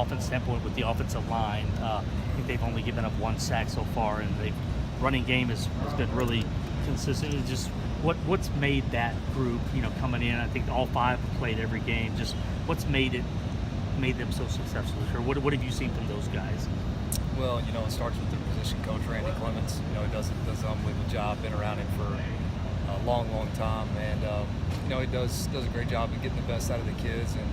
offense standpoint with the offensive line. I think they've only given up 1 sack so far, and the running game has been really consistent. It's just what's made that group, coming in. I think all 5 have played every game. Just what's made them so successful this year? What have you seen from those guys? Well, it starts with the position coach, Randy Clements. He does an unbelievable job. Been around him for a long time, and he does a great job of getting the best out of the kids. And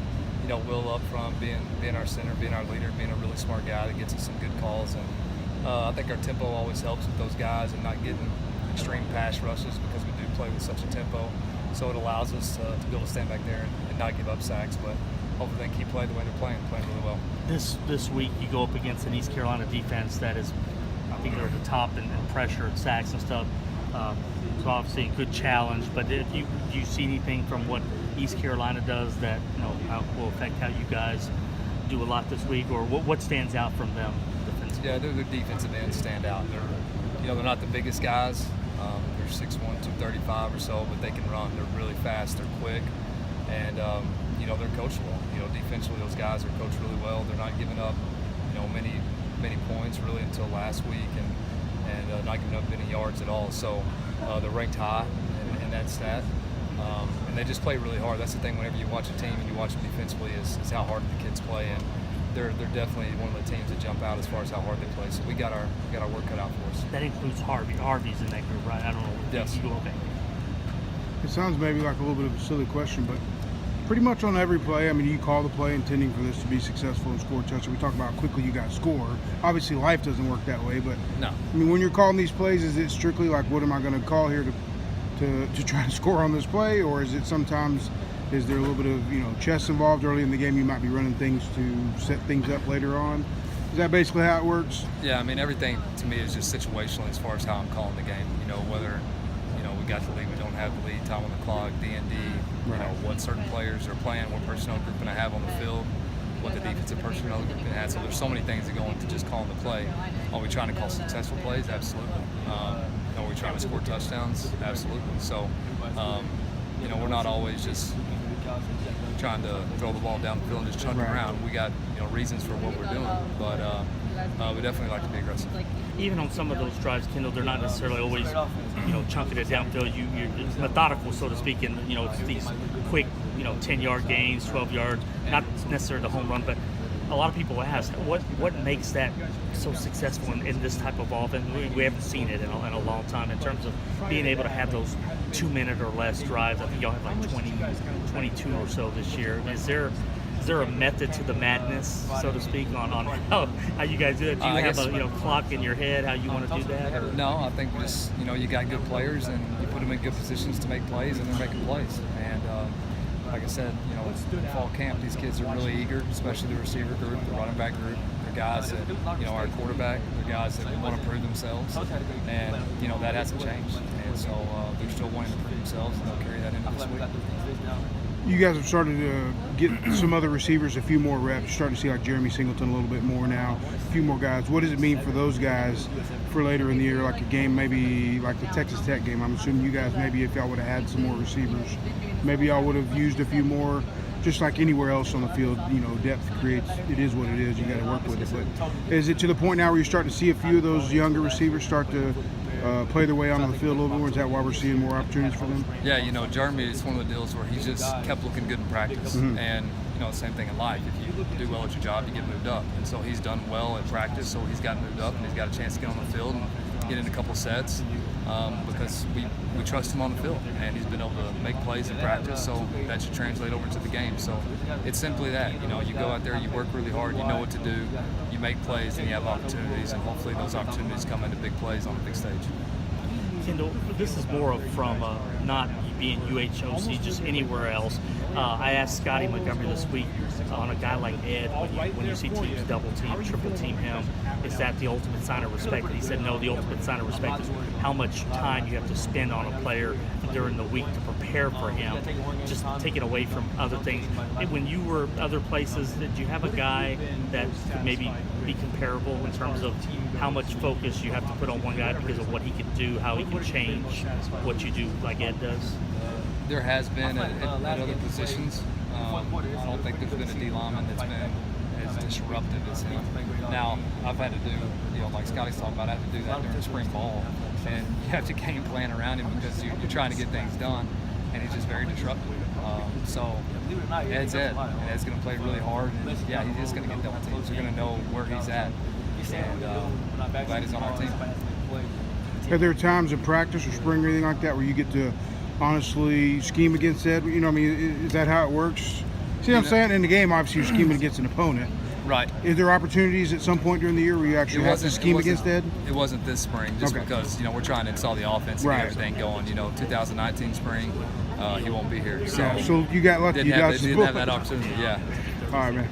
Will up front, being our center, being our leader, being a really smart guy that gets us some good calls. And I think our tempo always helps with those guys and not getting extreme pass rushes because we do play with such a tempo. So it allows us to be able to stand back there and not give up sacks, but hopefully they keep playing the way they're playing really well. This week you go up against an East Carolina defense that is, I think they're at the top in pressure and sacks and stuff. So obviously a good challenge, but do you see anything from what East Carolina does that will affect how you guys do a lot this week, or what stands out from them defensively? Yeah, their defensive ends stand out. They're not the biggest guys. They're 6'1", 235 or so, but they can run. They're really fast. They're quick, and they're coachable. Defensively, those guys are coached really well. They're not giving up, many points really until last week, and not giving up any yards at all. So they're ranked high in that stat, and they just play really hard. That's the thing. Whenever you watch a team and you watch them defensively, is how hard the kids play, and they're definitely one of the teams that jump out as far as how hard they play. So we got our work cut out for us. That includes Harvey. Harvey's in that group, right? I don't know. Yes. Okay. It sounds maybe like a little bit of a silly question, but pretty much on every play, you call the play intending for this to be successful and score a touchdown. We talk about how quickly you guys score. Obviously, life doesn't work that way, but no. When you're calling these plays, is it strictly like, what am I going to call here to try to score on this play, or is it sometimes, is there a little bit of chess involved early in the game? You might be running things to set things up later on. Is that basically how it works? Yeah, everything to me is just situational as far as how I'm calling the game. Whether we got the lead, we don't have the lead, time on the clock, D&D, right. What certain players are playing, what personnel group going to have on the field, what the defensive personnel group can have. So there's so many things that go into just calling the play. Are we trying to call successful plays? Absolutely. Are we trying to score touchdowns? Absolutely. So, we're not always just trying to throw the ball down the field and just chunking around. We got reasons for what we're doing, but we definitely like to be aggressive. Even on some of those drives, Kendal, they're not necessarily always chunking it downfield. You're methodical, so to speak, and it's these quick 10-yard gains, 12 yards, not necessarily the home run, but a lot of people ask what makes that so successful in this type of offense. We haven't seen it in a long time in terms of being able to have those 2-minute or less drives. I think y'all have like 22 or so this year. Is there a method to the madness, so to speak, on how you guys do it? Do you have a clock in your head how you want to do that? Or? No, I think just you got good players and you put them in good positions to make plays, and they're making plays. And like I said, in fall camp, these kids are really eager, especially the receiver group, the running back group. They're guys that our quarterback. They're guys that want to prove themselves, and that hasn't changed. And so they're still wanting to prove themselves, and they'll carry that into this week. You guys have started to get some other receivers a few more reps. You're starting to see like Jeremy Singleton a little bit more now, a few more guys. What does it mean for those guys for later in the year, like a game maybe like the Texas Tech game? I'm assuming you guys, maybe if y'all would have had some more receivers, maybe y'all would have used a few more. Just like anywhere else on the field, depth creates, it is what it is. You got to work with it. But is it to the point now where you're starting to see a few of those younger receivers start to play their way onto the field a little more? Is that why we're seeing more opportunities for them? Yeah, Jeremy, it's one of the deals where he just kept looking good in practice. Mm-hmm. And, same thing in life. If you do well at your job, you get moved up. And so he's done well in practice, so he's gotten moved up and he's got a chance to get on the field and get in a couple sets because we trust him on the field. And he's been able to make plays in practice, so that should translate over to the game. So it's simply that. You go out there, you work really hard, you know what to do, you make plays, and you have opportunities, and hopefully those opportunities come into big plays on the big stage. Kendal, this is more from not being UHOC, just anywhere else. I asked Scotty Montgomery this week on a guy like Ed, when you see teams double team, triple team him, is that the ultimate sign of respect? And he said, no, the ultimate sign of respect is how much time you have to spend on a player during the week to prepare for him, just take it away from other things. When you were other places, did you have a guy that could maybe be comparable in terms of how much focus you have to put on one guy because of what he can do, how he can change what you do like Ed does? There has been at other positions. I don't think there's been a D lineman that's been as disruptive as him. Now, I've had to do, like Scotty's talking about, I have to do that during spring ball, and you have to game plan around him because you're trying to get things done, and he's just very disruptive. So Ed's Ed, and Ed's going to play really hard, and yeah, he's just going to get double teams. You're going to know where he's at, and I'm glad he's on our team. Are there times in practice or spring or anything like that where you get to honestly scheme against Ed? You know, I mean, is that how it works? See what I'm saying? In the game, obviously, you're scheming against an opponent. Right. Is there opportunities at some point during the year where you actually have to scheme against Ed? It wasn't this spring, just because we're trying to install the offense and get everything going. 2019 spring, he won't be here. So, So you got lucky. Didn't have that opportunity. Yeah. All right, man.